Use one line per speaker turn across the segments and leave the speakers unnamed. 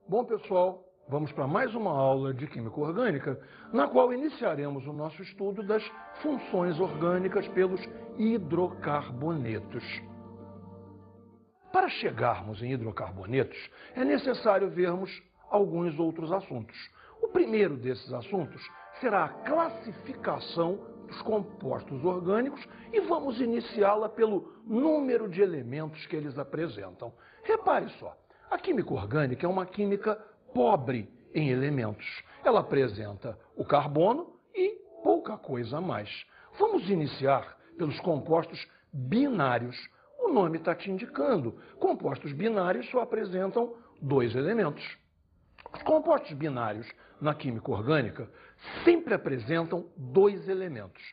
Bom, pessoal, vamos para mais uma aula de Química Orgânica, na qual iniciaremos o nosso estudo das funções orgânicas pelos hidrocarbonetos. Para chegarmos em hidrocarbonetos, é necessário vermos alguns outros assuntos. O primeiro desses assuntos será a classificação dos compostos orgânicos e vamos iniciá-la pelo número de elementos que eles apresentam. Repare só, a química orgânica é uma química pobre em elementos. Ela apresenta o carbono e pouca coisa mais. Vamos iniciar pelos compostos binários. O nome está te indicando. Compostos binários só apresentam dois elementos. Os compostos binários na química orgânica sempre apresentam dois elementos,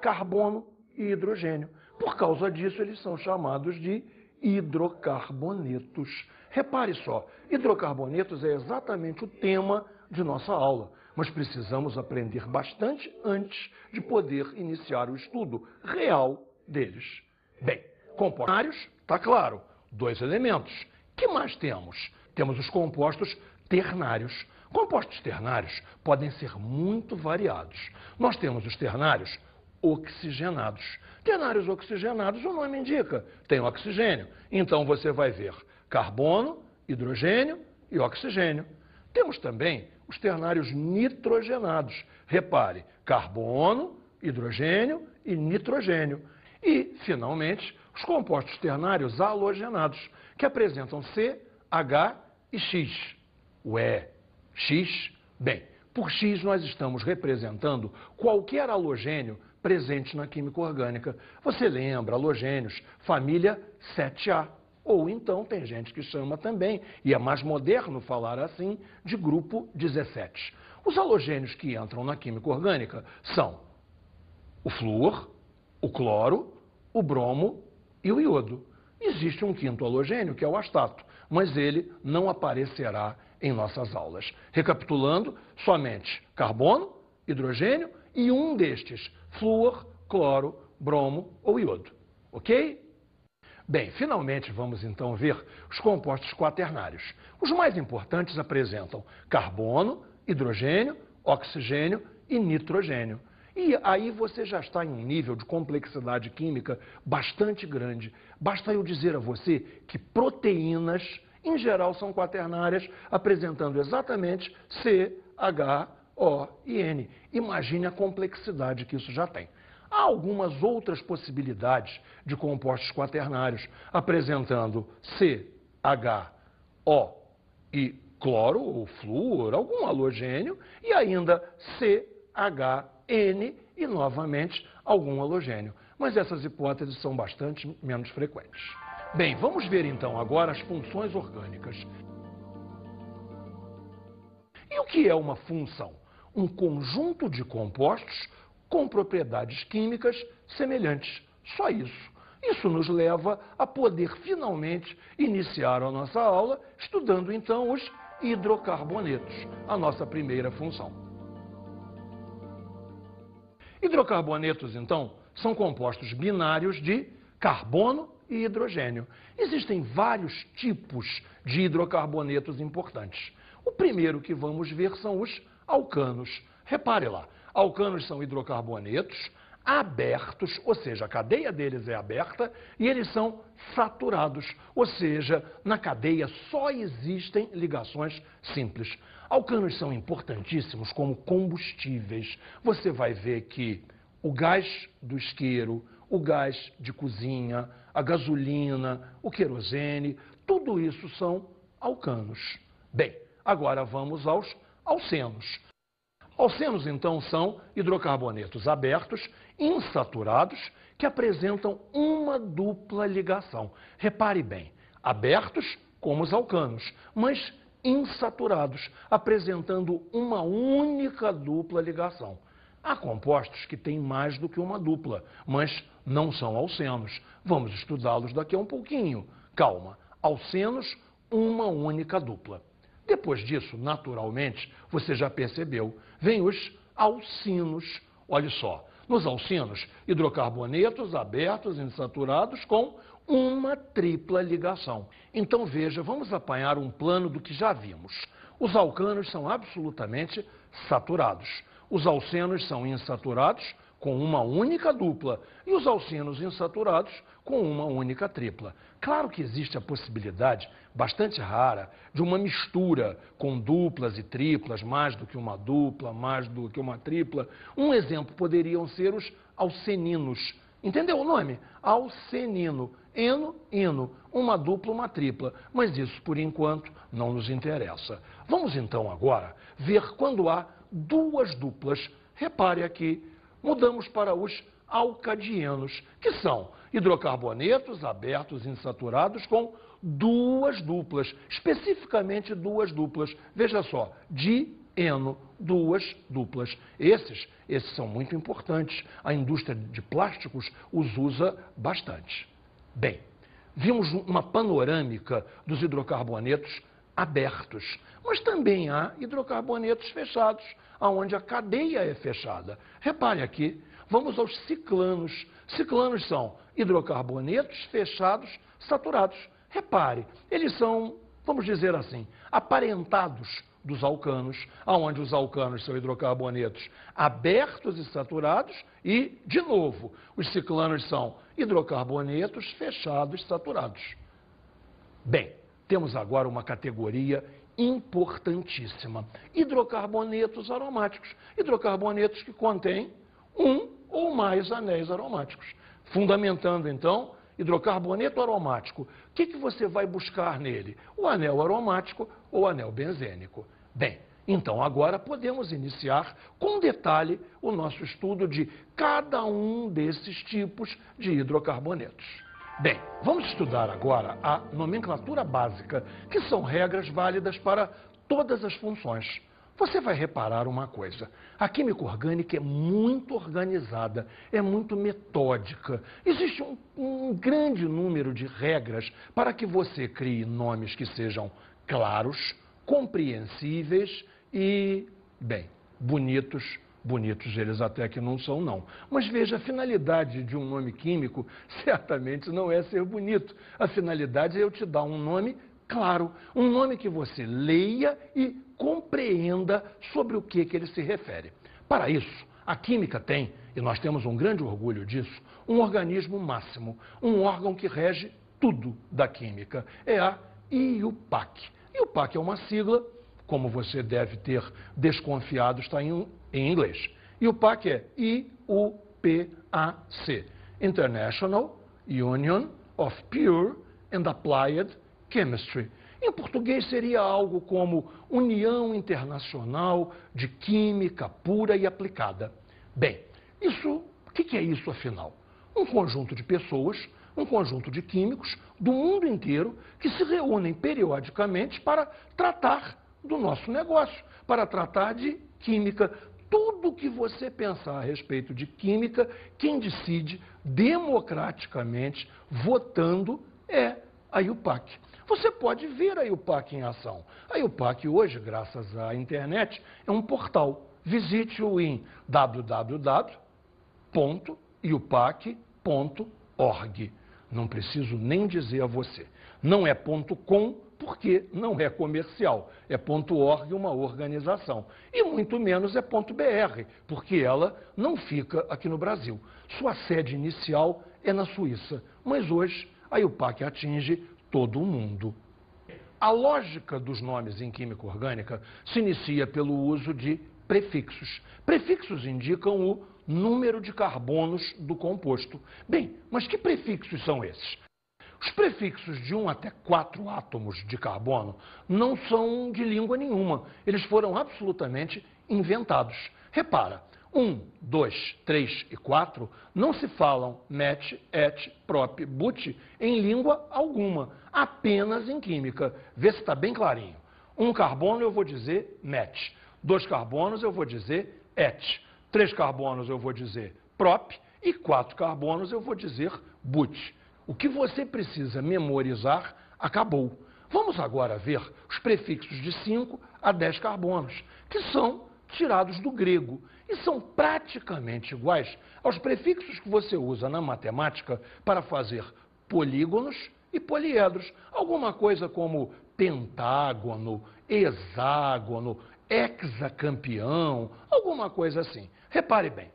carbono e hidrogênio. Por causa disso, eles são chamados de hidrocarbonetos. Repare só, hidrocarbonetos é exatamente o tema de nossa aula, mas precisamos aprender bastante antes de poder iniciar o estudo real deles. Bem, compostos binários, está claro, dois elementos. O que mais temos? Temos os compostos ternários. Compostos ternários podem ser muito variados. Nós temos os ternários oxigenados. Ternários oxigenados, o nome indica, tem oxigênio. Então você vai ver carbono, hidrogênio e oxigênio. Temos também os ternários nitrogenados. Repare, carbono, hidrogênio e nitrogênio. E, finalmente, os compostos ternários halogenados, que apresentam C, H e X. Ué, X? Bem, por X nós estamos representando qualquer halogênio presente na química orgânica. Você lembra, halogênios, família 7A. Ou então tem gente que chama também, e é mais moderno falar assim, de grupo 17. Os halogênios que entram na química orgânica são o flúor, o cloro, o bromo e o iodo. Existe um quinto halogênio, que é o astato, mas ele não aparecerá em nossas aulas. Recapitulando, somente carbono, hidrogênio e um destes, flúor, cloro, bromo ou iodo. Ok? Bem, finalmente vamos então ver os compostos quaternários. Os mais importantes apresentam carbono, hidrogênio, oxigênio e nitrogênio. E aí você já está em um nível de complexidade química bastante grande. Basta eu dizer a você que proteínas, em geral, são quaternárias, apresentando exatamente C, H, O e N. Imagine a complexidade que isso já tem. Há algumas outras possibilidades de compostos quaternários, apresentando C, H, O e cloro ou flúor, algum halogênio, e ainda C, H, N e, novamente, algum halogênio. Mas essas hipóteses são bastante menos frequentes. Bem, vamos ver então agora as funções orgânicas. E o que é uma função? Um conjunto de compostos com propriedades químicas semelhantes. Só isso. Isso nos leva a poder finalmente iniciar a nossa aula estudando então os hidrocarbonetos, a nossa primeira função. Hidrocarbonetos, então, são compostos binários de carbono e hidrogênio. Existem vários tipos de hidrocarbonetos importantes. O primeiro que vamos ver são os alcanos. Repare lá, alcanos são hidrocarbonetos abertos, ou seja, a cadeia deles é aberta, e eles são saturados, ou seja, na cadeia só existem ligações simples. Alcanos são importantíssimos como combustíveis. Você vai ver que o gás do isqueiro, o gás de cozinha, a gasolina, o querosene, tudo isso são alcanos. Bem, agora vamos aos alcenos. Alcenos, então, são hidrocarbonetos abertos, insaturados, que apresentam uma dupla ligação. Repare bem, abertos como os alcanos, mas insaturados, apresentando uma única dupla ligação. Há compostos que têm mais do que uma dupla, mas não são alcenos. Vamos estudá-los daqui a um pouquinho. Calma, alcenos, uma única dupla. Depois disso, naturalmente, você já percebeu, vêm os alcinos. Olha só, nos alcinos, hidrocarbonetos abertos insaturados com uma tripla ligação. Então veja, vamos apanhar um plano do que já vimos. Os alcanos são absolutamente saturados. Os alcenos são insaturados com uma única dupla e os alcenos insaturados com uma única tripla. Claro que existe a possibilidade, bastante rara, de uma mistura com duplas e triplas, mais do que uma dupla, mais do que uma tripla. Um exemplo poderiam ser os alceninos. Entendeu o nome? Alcenino. Eno, ino. Uma dupla, uma tripla. Mas isso, por enquanto, não nos interessa. Vamos então agora ver quando há duas duplas. Repare aqui, mudamos para os alcadienos, que são hidrocarbonetos abertos insaturados com duas duplas, especificamente duas duplas. Veja só, dieno, duas duplas. Esses são muito importantes. A indústria de plásticos os usa bastante. Bem, vimos uma panorâmica dos hidrocarbonetos abertos, mas também há hidrocarbonetos fechados, onde a cadeia é fechada. Repare aqui, vamos aos ciclanos. Ciclanos são hidrocarbonetos fechados saturados. Repare, eles são, vamos dizer assim, aparentados dos alcanos, onde os alcanos são hidrocarbonetos abertos e saturados e, de novo, os ciclanos são hidrocarbonetos fechados e saturados. Bem, temos agora uma categoria importantíssima. Hidrocarbonetos aromáticos. Hidrocarbonetos que contêm um ou mais anéis aromáticos. Fundamentando, então, hidrocarboneto aromático. O que você vai buscar nele? O anel aromático ou o anel benzênico. Bem, então agora podemos iniciar com detalhe o nosso estudo de cada um desses tipos de hidrocarbonetos. Bem, vamos estudar agora a nomenclatura básica, que são regras válidas para todas as funções. Você vai reparar uma coisa, a química orgânica é muito organizada, é muito metódica. Existe um grande número de regras para que você crie nomes que sejam claros, compreensíveis e, bem, bonitos. Bonitos eles até que não são, não. Mas veja, a finalidade de um nome químico certamente não é ser bonito. A finalidade é eu te dar um nome claro, um nome que você leia e compreenda sobre o que ele se refere. Para isso, a química tem, e nós temos um grande orgulho disso, um organismo máximo, um órgão que rege tudo da química. É a IUPAC. IUPAC é uma sigla, como você deve ter desconfiado, está em inglês. IUPAC é IUPAC, International Union of Pure and Applied Chemistry. Em português seria algo como União Internacional de Química Pura e Aplicada. Bem, o que é isso afinal? Um conjunto de pessoas, um conjunto de químicos do mundo inteiro que se reúnem periodicamente para tratar do nosso negócio, para tratar de química. Tudo que você pensar a respeito de química, quem decide democraticamente, votando, é a IUPAC. Você pode ver a IUPAC em ação. A IUPAC hoje, graças à internet, é um portal. Visite-o em www.iupac.org. Não preciso nem dizer a você. Não é .com, porque não é comercial. É .org, uma organização. E muito menos é .br, porque ela não fica aqui no Brasil. Sua sede inicial é na Suíça, mas hoje a IUPAC atinge todo o mundo. A lógica dos nomes em química orgânica se inicia pelo uso de prefixos. Prefixos indicam o número de carbonos do composto. Bem, mas que prefixos são esses? Os prefixos de 1 até 4 átomos de carbono não são de língua nenhuma. Eles foram absolutamente inventados. Repara, 1, 2, 3 e 4 não se falam met, et, prop, but em língua alguma, apenas em química. Vê se está bem clarinho. 1 carbono eu vou dizer met, 2 carbonos eu vou dizer et, 3 carbonos eu vou dizer prop e 4 carbonos eu vou dizer but. O que você precisa memorizar acabou. Vamos agora ver os prefixos de 5 a 10 carbonos, que são tirados do grego e são praticamente iguais aos prefixos que você usa na matemática para fazer polígonos e poliedros. Alguma coisa como pentágono, hexágono, hexacampeão, alguma coisa assim. Repare bem,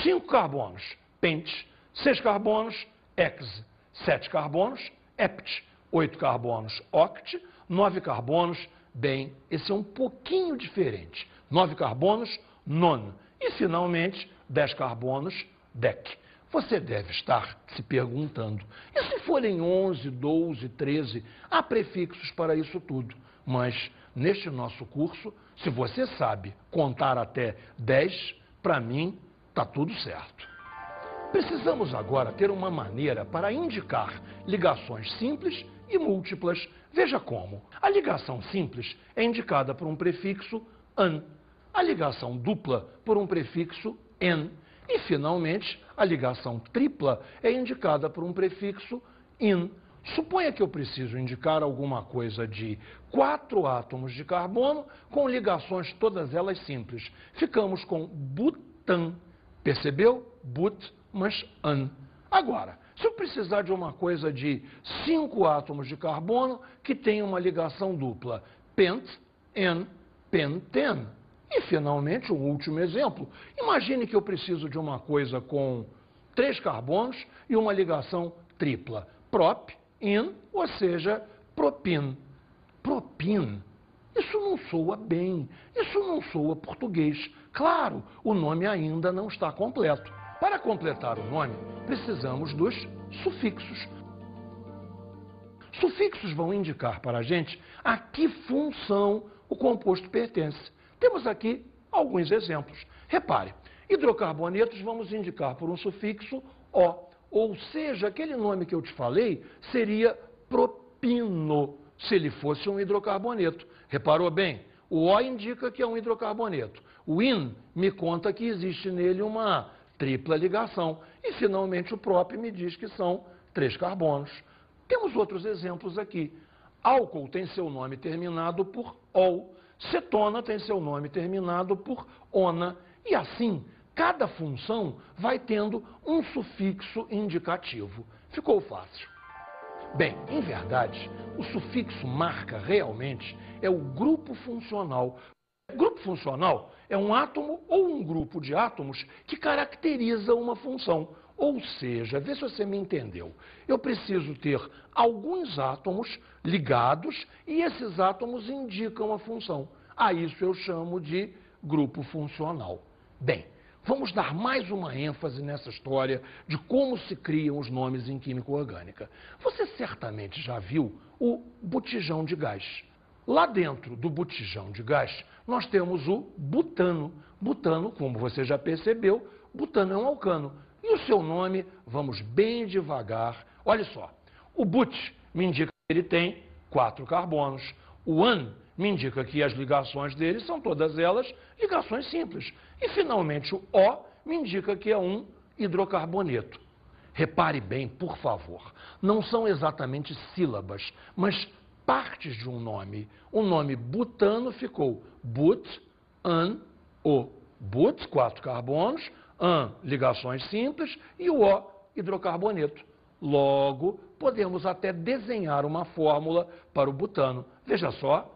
5 carbonos, pente, 6 carbonos, hex, 7 carbonos, hept, 8 carbonos, oct, 9 carbonos, bem, esse é um pouquinho diferente. 9 carbonos, non. E, finalmente, 10 carbonos, dec. Você deve estar se perguntando, e se forem 11, 12, 13, há prefixos para isso tudo. Mas, neste nosso curso, se você sabe contar até 10, para mim, está tudo certo. Precisamos agora ter uma maneira para indicar ligações simples e múltiplas. Veja como. A ligação simples é indicada por um prefixo an, a ligação dupla por um prefixo en e, finalmente, a ligação tripla é indicada por um prefixo in. Suponha que eu preciso indicar alguma coisa de 4 átomos de carbono com ligações todas elas simples. Ficamos com butan. Percebeu? But, mas an. Agora, se eu precisar de uma coisa de 5 átomos de carbono que tem uma ligação dupla, pent, en, penten. E, finalmente, um último exemplo. Imagine que eu preciso de uma coisa com 3 carbonos e uma ligação tripla. Prop, in, ou seja, propin. Propin. Isso não soa bem. Isso não soa português. Claro, o nome ainda não está completo. Para completar o nome, precisamos dos sufixos. Sufixos vão indicar para a gente a que função o composto pertence. Temos aqui alguns exemplos. Repare, hidrocarbonetos vamos indicar por um sufixo O, ou seja, aquele nome que eu te falei seria propino, se ele fosse um hidrocarboneto. Reparou bem? O O indica que é um hidrocarboneto. O in me conta que existe nele uma tripla ligação. E, finalmente, o prop me diz que são 3 carbonos. Temos outros exemplos aqui. Álcool tem seu nome terminado por ol. Cetona tem seu nome terminado por ona. E assim, cada função vai tendo um sufixo indicativo. Ficou fácil. Bem, em verdade, o sufixo marca realmente é o grupo funcional. Grupo funcional é um átomo ou um grupo de átomos que caracteriza uma função. Ou seja, vê se você me entendeu. Eu preciso ter alguns átomos ligados e esses átomos indicam a função. A isso eu chamo de grupo funcional. Bem, vamos dar mais uma ênfase nessa história de como se criam os nomes em química orgânica. Você certamente já viu o botijão de gás. Lá dentro do botijão de gás, nós temos o butano. Butano, como você já percebeu, butano é um alcano. E o seu nome, vamos bem devagar. Olha só, o but me indica que ele tem 4 carbonos. O an me indica que as ligações dele são todas elas ligações simples. E, finalmente, o O me indica que é um hidrocarboneto. Repare bem, por favor, não são exatamente sílabas, mas partes de um nome. O nome butano ficou but, an, o. But, 4 carbonos, an, ligações simples, e o O, hidrocarboneto. Logo, podemos até desenhar uma fórmula para o butano. Veja só,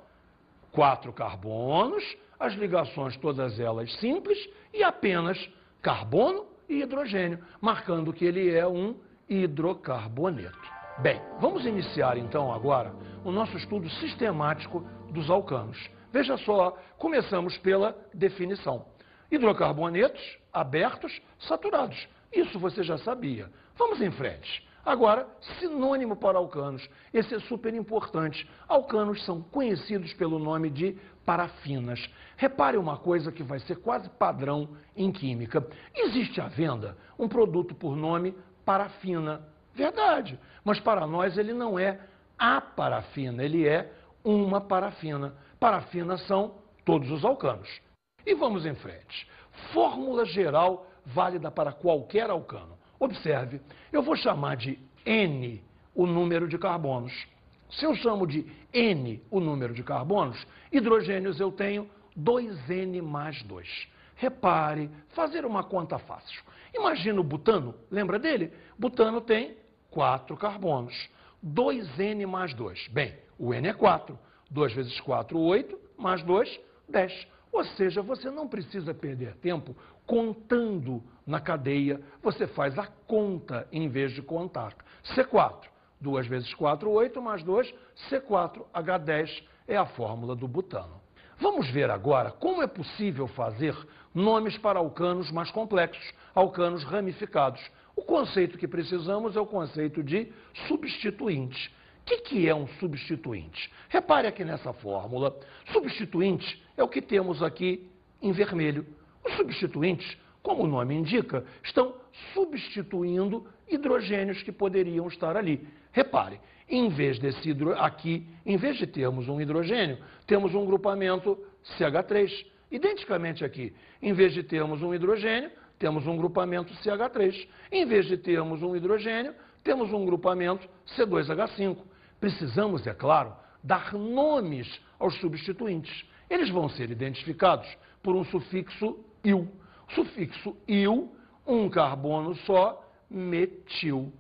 4 carbonos, as ligações todas elas simples e apenas carbono e hidrogênio, marcando que ele é um hidrocarboneto. Bem, vamos iniciar então agora o nosso estudo sistemático dos alcanos. Veja só, começamos pela definição. Hidrocarbonetos abertos, saturados. Isso você já sabia. Vamos em frente. Agora, sinônimo para alcanos. Esse é super importante. Alcanos são conhecidos pelo nome de parafinas. Repare uma coisa que vai ser quase padrão em química. Existe à venda um produto por nome parafina. Verdade, mas para nós ele não é a parafina, ele é uma parafina. Parafinas são todos os alcanos. E vamos em frente. Fórmula geral válida para qualquer alcano. Observe, eu vou chamar de N o número de carbonos. Se eu chamo de N o número de carbonos, hidrogênios eu tenho 2N mais 2. Repare, fazer uma conta fácil. Imagina o butano, lembra dele? Butano tem 4 carbonos. 2N mais 2. Bem, o N é 4. 2 vezes 4, 8, mais 2, 10. Ou seja, você não precisa perder tempo contando na cadeia, você faz a conta em vez de contar. C4, 2 vezes 4, 8, mais 2, C4H10 é a fórmula do butano. Vamos ver agora como é possível fazer nomes para alcanos mais complexos, alcanos ramificados. O conceito que precisamos é o conceito de substituinte. O que é um substituinte? Repare aqui nessa fórmula. Substituinte é o que temos aqui em vermelho. Os substituintes, como o nome indica, estão substituindo hidrogênios que poderiam estar ali. Repare, em vez de termos um hidrogênio, temos um grupamento CH3. Identicamente aqui, em vez de termos um hidrogênio, temos um grupamento CH3. Em vez de termos um hidrogênio, temos um grupamento C2H5. Precisamos, é claro, dar nomes aos substituintes. Eles vão ser identificados por um sufixo -il. Sufixo -il, um carbono só, metil.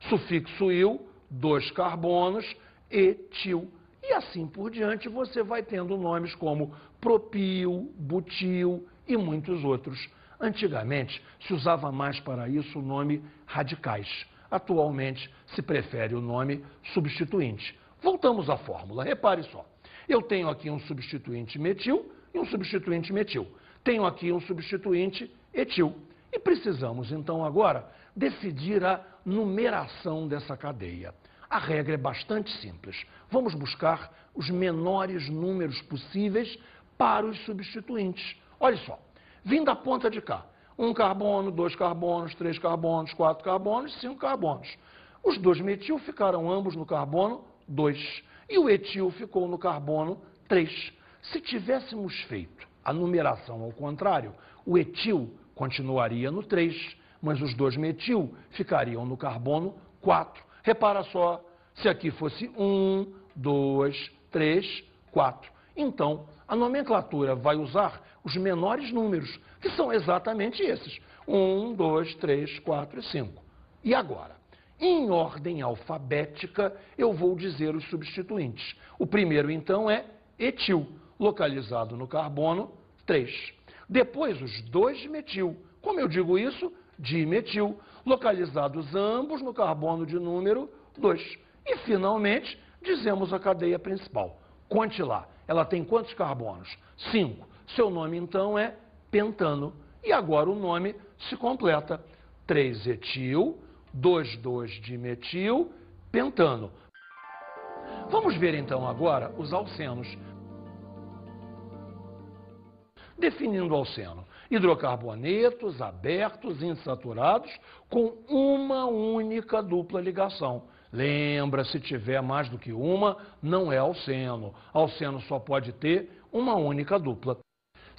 Sufixo -il, 2 carbonos, etil. E assim por diante, você vai tendo nomes como propil, butil e muitos outros. Antigamente, se usava mais para isso o nome radicais. Atualmente, se prefere o nome substituinte. Voltamos à fórmula. Repare só. Eu tenho aqui um substituinte metil e um substituinte metil. Tenho aqui um substituinte etil. E precisamos, então, agora, decidir a numeração dessa cadeia. A regra é bastante simples. Vamos buscar os menores números possíveis para os substituintes. Olha só. Vim da ponta de cá. 1 carbono, 2 carbonos, 3 carbonos, 4 carbonos, 5 carbonos. Os 2 metil ficaram ambos no carbono 2 e o etil ficou no carbono 3. Se tivéssemos feito a numeração ao contrário, o etil continuaria no 3, mas os 2 metil ficariam no carbono 4. Repara só, se aqui fosse 1, 2, 3, 4. Então, a nomenclatura vai usar os menores números, que são exatamente esses. 1, 2, 3, 4 e 5. E agora? Em ordem alfabética, eu vou dizer os substituintes. O primeiro, então, é etil, localizado no carbono 3. Depois, os 2 metil. Como eu digo isso? Dimetil, localizados ambos no carbono de número 2. E, finalmente, dizemos a cadeia principal. Conte lá. Ela tem quantos carbonos? 5. Seu nome, então, é pentano. E agora o nome se completa. 3-etil, 2,2-dimetil, pentano. Vamos ver, então, agora os alcenos. Definindo o alceno. Hidrocarbonetos abertos, insaturados, com uma única dupla ligação. Lembra, se tiver mais do que uma, não é alceno. Alceno só pode ter uma única dupla.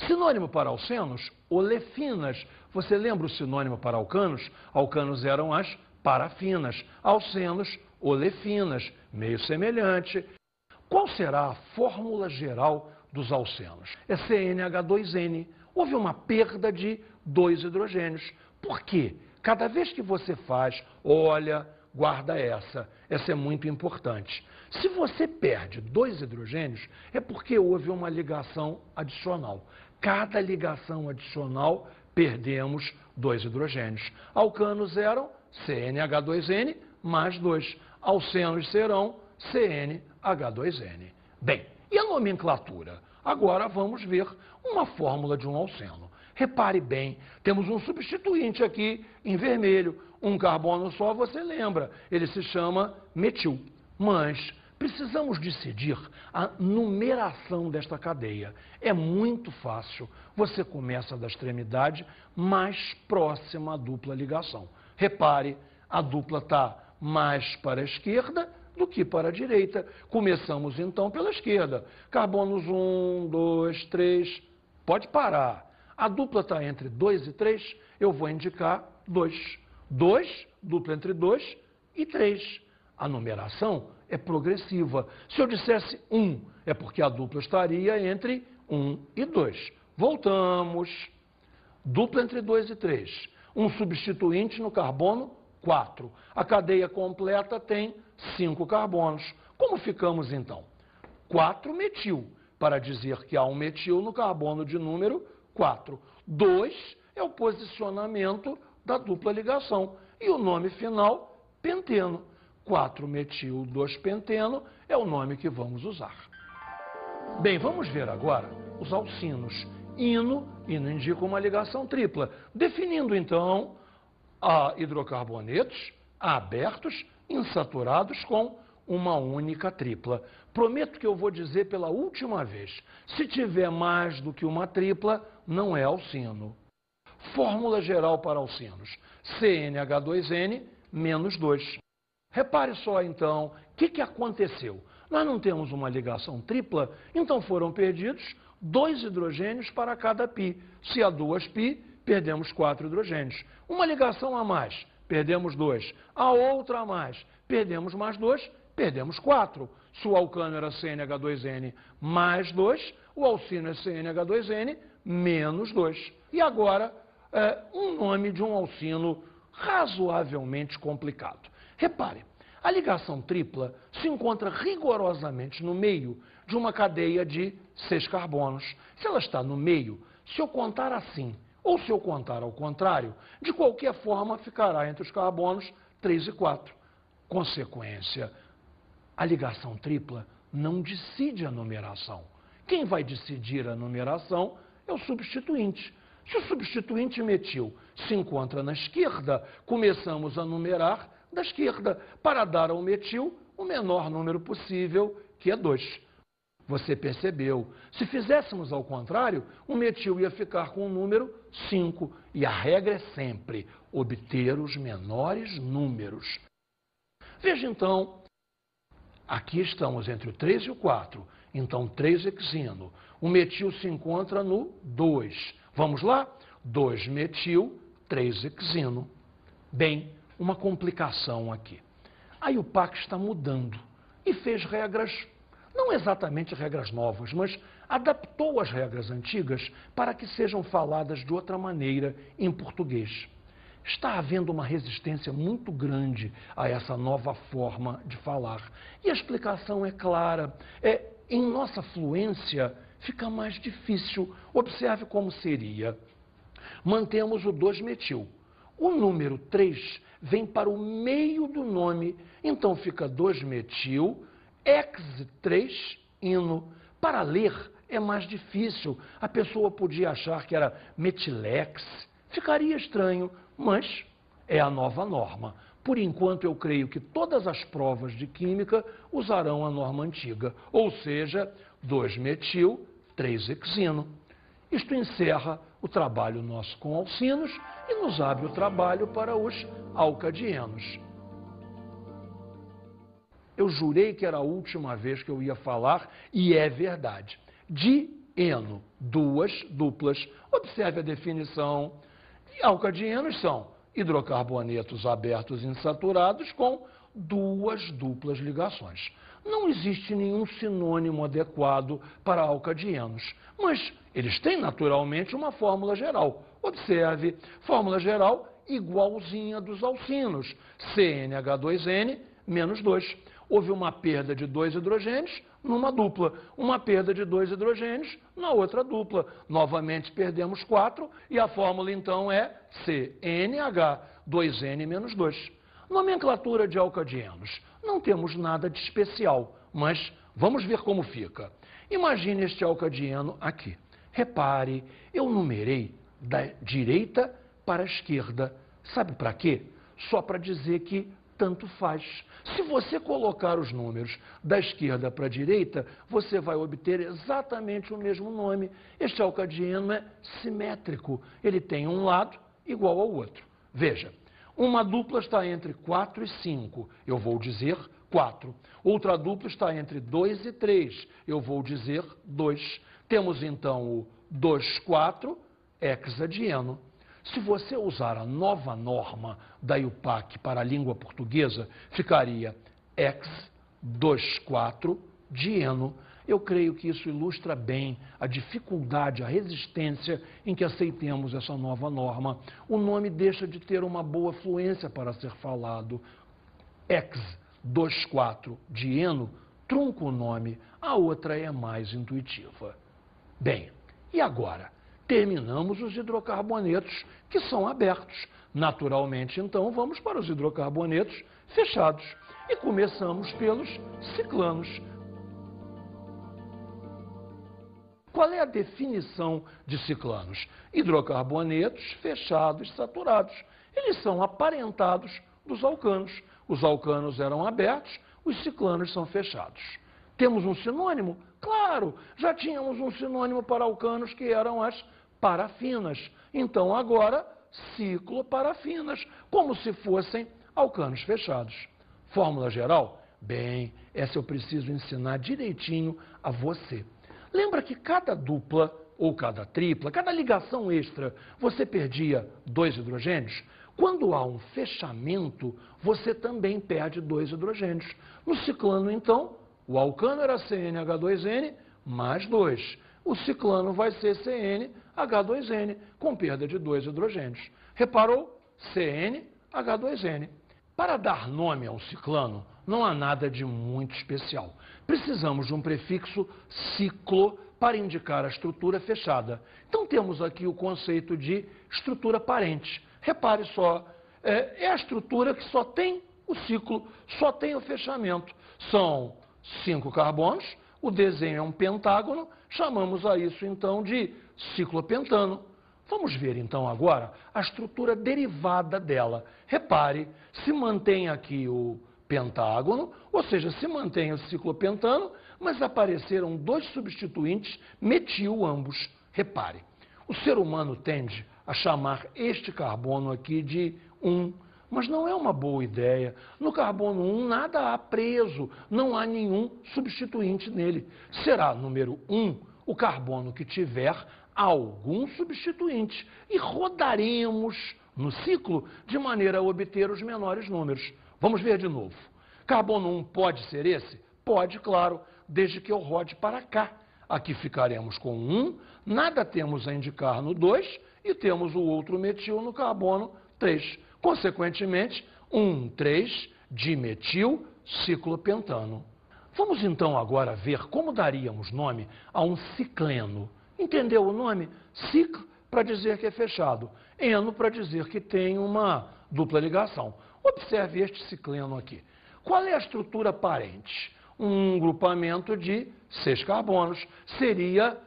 Sinônimo para alcenos, olefinas. Você lembra o sinônimo para alcanos? Alcanos eram as parafinas. Alcenos, olefinas. Meio semelhante. Qual será a fórmula geral dos alcenos? É CnH2n. Houve uma perda de 2 hidrogênios. Por quê? Cada vez que você faz, olha, guarda essa. Essa é muito importante. Se você perde 2 hidrogênios, é porque houve uma ligação adicional. Cada ligação adicional, perdemos 2 hidrogênios. Alcanos eram CnH2n mais 2. Alcenos serão CnH2n. Bem, e a nomenclatura? Agora vamos ver uma fórmula de um alceno. Repare bem, temos um substituinte aqui em vermelho. Um carbono só, você lembra, ele se chama metil. Mas precisamos decidir a numeração desta cadeia. É muito fácil. Você começa da extremidade mais próxima à dupla ligação. Repare, a dupla está mais para a esquerda do que para a direita. Começamos então pela esquerda. Carbonos 1, 2, 3. Pode parar. A dupla está entre 2 e 3, eu vou indicar 2. 2, dupla entre 2 e 3. A numeração é progressiva. Se eu dissesse 1, é porque a dupla estaria entre 1 e 2. Voltamos. Dupla entre 2 e 3. Um substituinte no carbono 4. A cadeia completa tem 5 carbonos. Como ficamos, então? 4-metil, para dizer que há um metil no carbono de número 4. 2 é o posicionamento da dupla ligação. E o nome final, penteno. 4-metil 2-penteno é o nome que vamos usar. Bem, vamos ver agora os alcinos. Ino indica uma ligação tripla, definindo então a hidrocarbonetos abertos, insaturados com uma única tripla. Prometo que eu vou dizer pela última vez, se tiver mais do que uma tripla, não é alcino. Fórmula geral para alcinos, CnH2n menos 2. Repare só então, o que aconteceu? Nós não temos uma ligação tripla, então foram perdidos 2 hidrogênios para cada π. Se há 2 π, perdemos 4 hidrogênios. Uma ligação a mais, perdemos 2. A outra a mais, perdemos mais 2, perdemos 4. Se o alcano era CnH2n mais 2, o alcino é CnH2n menos 2. E agora, um nome de um alcino razoavelmente complicado. Repare, a ligação tripla se encontra rigorosamente no meio de uma cadeia de 6 carbonos. Se ela está no meio, se eu contar assim, ou se eu contar ao contrário, de qualquer forma ficará entre os carbonos 3 e 4. Consequência, a ligação tripla não decide a numeração. Quem vai decidir a numeração é o substituinte. Se o substituinte metil se encontra na esquerda, começamos a numerar da esquerda, para dar ao metil o menor número possível, que é 2. Você percebeu? Se fizéssemos ao contrário, o metil ia ficar com o número 5. E a regra é sempre obter os menores números. Veja então, aqui estamos entre o 3 e o 4. Então, 3-hexino. O metil se encontra no 2. Vamos lá? 2-metil, 3-hexino. Bem, uma complicação aqui. A IUPAC está mudando e fez regras, não exatamente regras novas, mas adaptou as regras antigas para que sejam faladas de outra maneira em português. Está havendo uma resistência muito grande a essa nova forma de falar. E a explicação é clara. Em nossa fluência fica mais difícil. Observe como seria. Mantemos o 2-metil. O número 3 vem para o meio do nome, então fica 2-metil, ex-3-ino. Para ler é mais difícil, a pessoa podia achar que era metilex, ficaria estranho, mas é a nova norma. Por enquanto eu creio que todas as provas de química usarão a norma antiga, ou seja, 2-metil, 3-hexino. Isto encerra o trabalho nosso com alcinos e nos abre o trabalho para os alcadienos. Eu jurei que era a última vez que eu ia falar, e é verdade. Dieno, 2 duplas. Observe a definição. Alcadienos são hidrocarbonetos abertos insaturados com 2 duplas ligações. Não existe nenhum sinônimo adequado para alcadienos, mas eles têm naturalmente uma fórmula geral. Observe, fórmula geral igualzinha dos alcinos, CnH2n menos 2. Houve uma perda de 2 hidrogênios numa dupla, uma perda de 2 hidrogênios na outra dupla. Novamente perdemos 4 e a fórmula então é CnH2n menos 2. Nomenclatura de alcadienos. Não temos nada de especial, mas vamos ver como fica. Imagine este alcadieno aqui. Repare, eu numerei da direita para a esquerda. Sabe para quê? Só para dizer que tanto faz. Se você colocar os números da esquerda para a direita, você vai obter exatamente o mesmo nome. Este alcadieno é simétrico. Ele tem um lado igual ao outro. Veja, uma dupla está entre 4 e 5. Eu vou dizer 4. Outra dupla está entre 2 e 3. Eu vou dizer 2. Temos então o 2,4 hexadieno. Se você usar a nova norma da IUPAC para a língua portuguesa, ficaria ex 2,4 dieno. Eu creio que isso ilustra bem a dificuldade, a resistência em que aceitemos essa nova norma. O nome deixa de ter uma boa fluência para ser falado. Ex 24 de eno trunca o nome, a outra é mais intuitiva. Bem, e agora? Terminamos os hidrocarbonetos que são abertos. Naturalmente, então, vamos para os hidrocarbonetos fechados. E começamos pelos ciclanos. Qual é a definição de ciclanos? Hidrocarbonetos fechados, saturados. Eles são aparentados dos alcanos. Os alcanos eram abertos, os ciclanos são fechados. Temos um sinônimo? Claro, já tínhamos um sinônimo para alcanos que eram as parafinas. Então agora, cicloparafinas, como se fossem alcanos fechados. Fórmula geral? Bem, essa eu preciso ensinar direitinho a você. Lembra que cada dupla ou cada tripla, cada ligação extra, você perdia 2 hidrogênios? Quando há um fechamento, você também perde 2 hidrogênios. No ciclano, então, o alcano era CnH2n mais 2. O ciclano vai ser CnH2n, com perda de 2 hidrogênios. Reparou? CnH2n. Para dar nome ao ciclano, não há nada de muito especial. Precisamos de um prefixo ciclo para indicar a estrutura fechada. Então temos aqui o conceito de estrutura parente. Repare só, é a estrutura que só tem o ciclo, só tem o fechamento. São 5 carbonos, o desenho é um pentágono, chamamos a isso então de ciclopentano. Vamos ver então agora a estrutura derivada dela. Repare, se mantém aqui o pentágono, ou seja, se mantém o ciclopentano, mas apareceram 2 substituintes metil ambos. Repare, o ser humano tende a chamar este carbono aqui de 1, mas não é uma boa ideia. No carbono 1 nada há preso, não há nenhum substituinte nele. Será número 1 o carbono que tiver algum substituinte e rodaremos no ciclo de maneira a obter os menores números. Vamos ver de novo. Carbono 1 pode ser esse? Pode, claro, desde que eu rode para cá. Aqui ficaremos com 1, nada temos a indicar no 2 e temos o outro metil no carbono 3. Consequentemente, 1,3-dimetil ciclopentano. Vamos então agora ver como daríamos nome a um cicleno. Entendeu o nome? Ciclo para dizer que é fechado, eno para dizer que tem uma dupla ligação. Observe este cicleno aqui. Qual é a estrutura parente? Um grupamento de 6 carbonos. Seria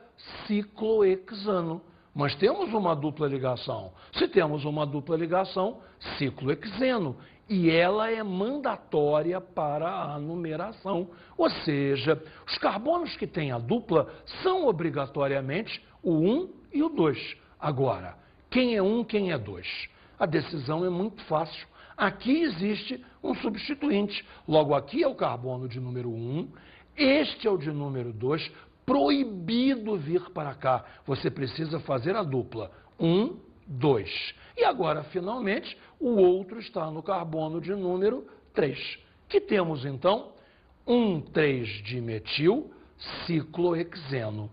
ciclohexano. Mas temos uma dupla ligação. Se temos uma dupla ligação, ciclohexeno. E ela é mandatória para a numeração. Ou seja, os carbonos que têm a dupla são obrigatoriamente o 1 e o 2. Agora, quem é 1, quem é 2? A decisão é muito fácil. Aqui existe um substituinte. Logo, aqui é o carbono de número 1, este é o de número 2, proibido vir para cá. Você precisa fazer a dupla 1, 2. E agora, finalmente, o outro está no carbono de número 3. Que temos, então, 1,3-dimetil ciclohexeno.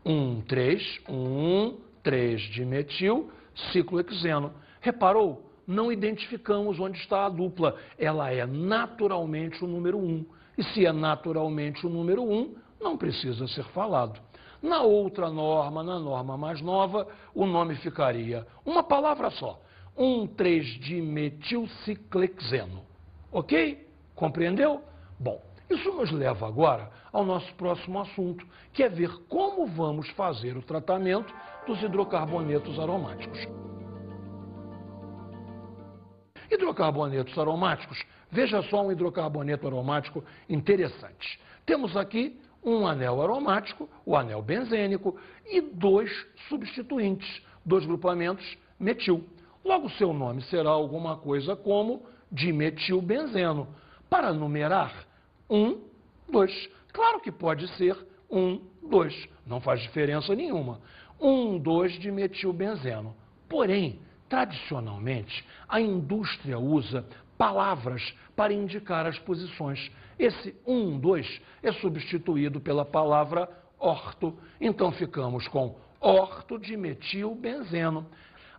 1,3-dimetil ciclohexeno. Reparou? Não identificamos onde está a dupla. Ela é naturalmente o número 1. E se é naturalmente o número 1, não precisa ser falado. Na outra norma, na norma mais nova, o nome ficaria uma palavra só. 1,3-dimetilciclexeno. Ok? Compreendeu? Bom, isso nos leva agora ao nosso próximo assunto, que é ver como vamos fazer o tratamento dos hidrocarbonetos aromáticos. Hidrocarbonetos aromáticos, veja só um hidrocarboneto aromático interessante. Temos aqui um anel aromático, o anel benzênico, e 2 substituintes, 2 grupamentos metil. Logo, seu nome será alguma coisa como dimetilbenzeno. Para numerar, 1, 2. Claro que pode ser 1, 2. Não faz diferença nenhuma. 1, 2-dimetilbenzeno. Porém, tradicionalmente, a indústria usa palavras para indicar as posições. Esse 1, 2 é substituído pela palavra orto. Então ficamos com ortodimetilbenzeno.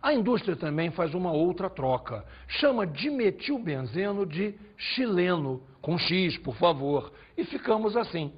A indústria também faz uma outra troca. Chama dimetilbenzeno de xileno, com X, por favor. E ficamos assim,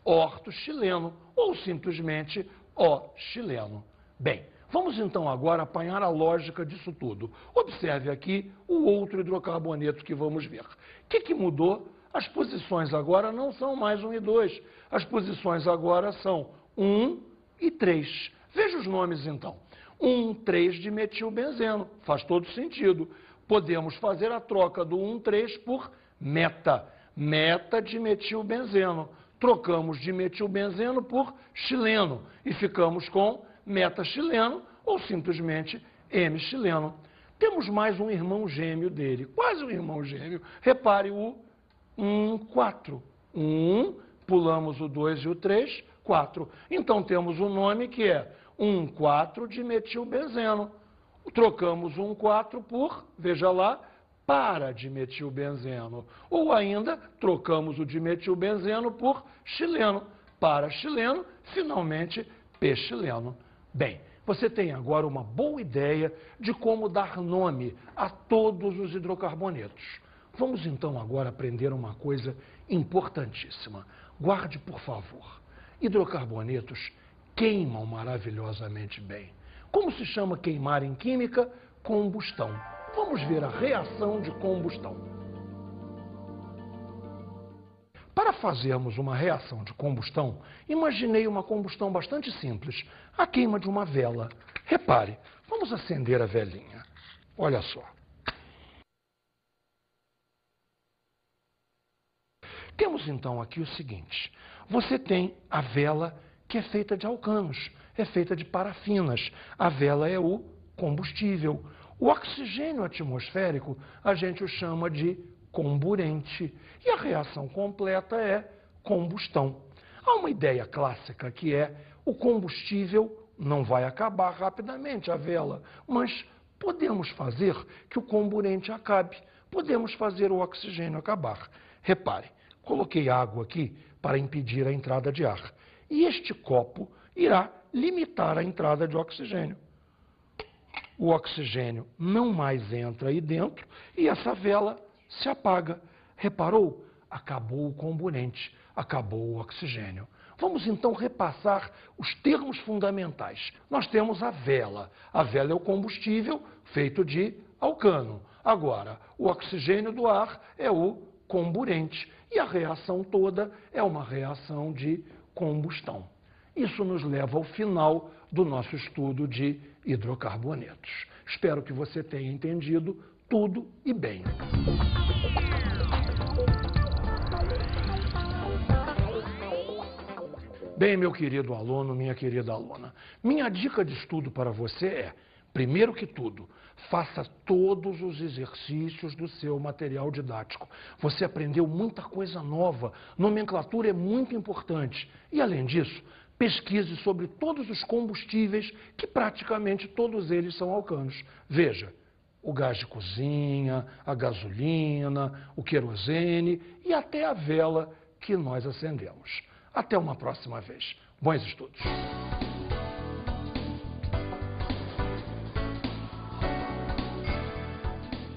ortoxileno ou simplesmente O-xileno. Bem, vamos então agora apanhar a lógica disso tudo. Observe aqui o outro hidrocarboneto que vamos ver. O que mudou? As posições agora não são mais 1 e 2. As posições agora são 1 e 3. Veja os nomes então. 1,3-dimetilbenzeno. Faz todo sentido. Podemos fazer a troca do 1,3 por meta-dimetilbenzeno. Trocamos dimetilbenzeno por xileno e ficamos com metaxileno ou simplesmente M-xileno. Temos mais um irmão gêmeo dele, quase um irmão gêmeo. Repare o 1, 4. 1, pulamos o 2 e o 3, 4. Então temos um nome que é 1,4-dimetilbenzeno. Trocamos 1,4 por, veja lá, para-dimetilbenzeno. Ou ainda, trocamos o dimetilbenzeno por xileno. Para-xileno, finalmente, p-xileno. Bem, você tem agora uma boa ideia de como dar nome a todos os hidrocarbonetos. Vamos então agora aprender uma coisa importantíssima. Guarde, por favor. Hidrocarbonetos queimam maravilhosamente bem. Como se chama queimar em química? Combustão. Vamos ver a reação de combustão. Para fazermos uma reação de combustão, imaginei uma combustão bastante simples, a queima de uma vela. Repare, vamos acender a velinha. Olha só. Temos então aqui o seguinte, você tem a vela que é feita de alcanos, é feita de parafinas. A vela é o combustível. O oxigênio atmosférico a gente o chama de comburente. E a reação completa é combustão. Há uma ideia clássica que é o combustível não vai acabar rapidamente, a vela, mas podemos fazer que o comburente acabe. Podemos fazer o oxigênio acabar. Repare, coloquei água aqui para impedir a entrada de ar. E este copo irá limitar a entrada de oxigênio. O oxigênio não mais entra aí dentro e essa vela se apaga. Reparou? Acabou o comburente, acabou o oxigênio. Vamos então repassar os termos fundamentais. Nós temos a vela. A vela é o combustível feito de alcano. Agora, o oxigênio do ar é o comburente. E a reação toda é uma reação de combustão. Isso nos leva ao final do nosso estudo de hidrocarbonetos. Espero que você tenha entendido tudo e bem. Bem, meu querido aluno, minha querida aluna, minha dica de estudo para você é, primeiro que tudo, faça todos os exercícios do seu material didático. Você aprendeu muita coisa nova, nomenclatura é muito importante. E, além disso, pesquise sobre todos os combustíveis, que praticamente todos eles são alcanos. Veja, o gás de cozinha, a gasolina, o querosene e até a vela que nós acendemos. Até uma próxima vez. Bons estudos!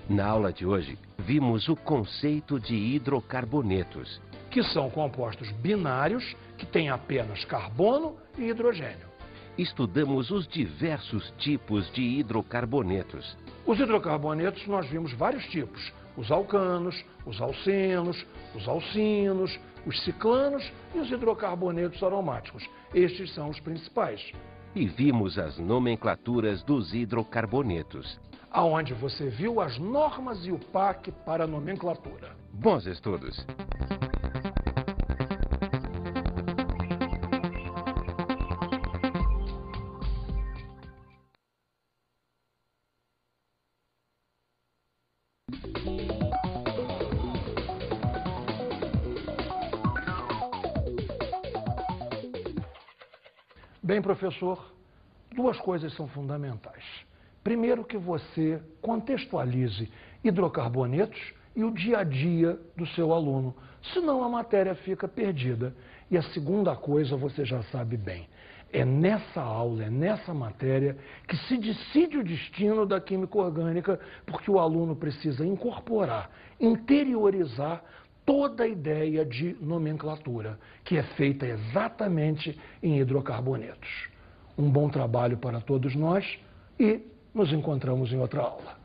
Na aula de hoje, vimos o conceito de hidrocarbonetos,
que são compostos binários que têm apenas carbono e hidrogênio.
Estudamos os diversos tipos de hidrocarbonetos.
Os hidrocarbonetos nós vimos vários tipos. Os alcanos, os alcenos, os alcinos, os ciclanos e os hidrocarbonetos aromáticos. Estes são os principais.
E vimos as nomenclaturas dos hidrocarbonetos,
aonde você viu as normas e o PAC para a nomenclatura.
Bons estudos!
Bem, professor, duas coisas são fundamentais. Primeiro, que você contextualize hidrocarbonetos e o dia a dia do seu aluno. Senão a matéria fica perdida. E a segunda coisa você já sabe bem. É nessa aula, é nessa matéria que se decide o destino da química orgânica, porque o aluno precisa incorporar, interiorizar toda a ideia de nomenclatura, que é feita exatamente em hidrocarbonetos. Um bom trabalho para todos nós e nos encontramos em outra aula.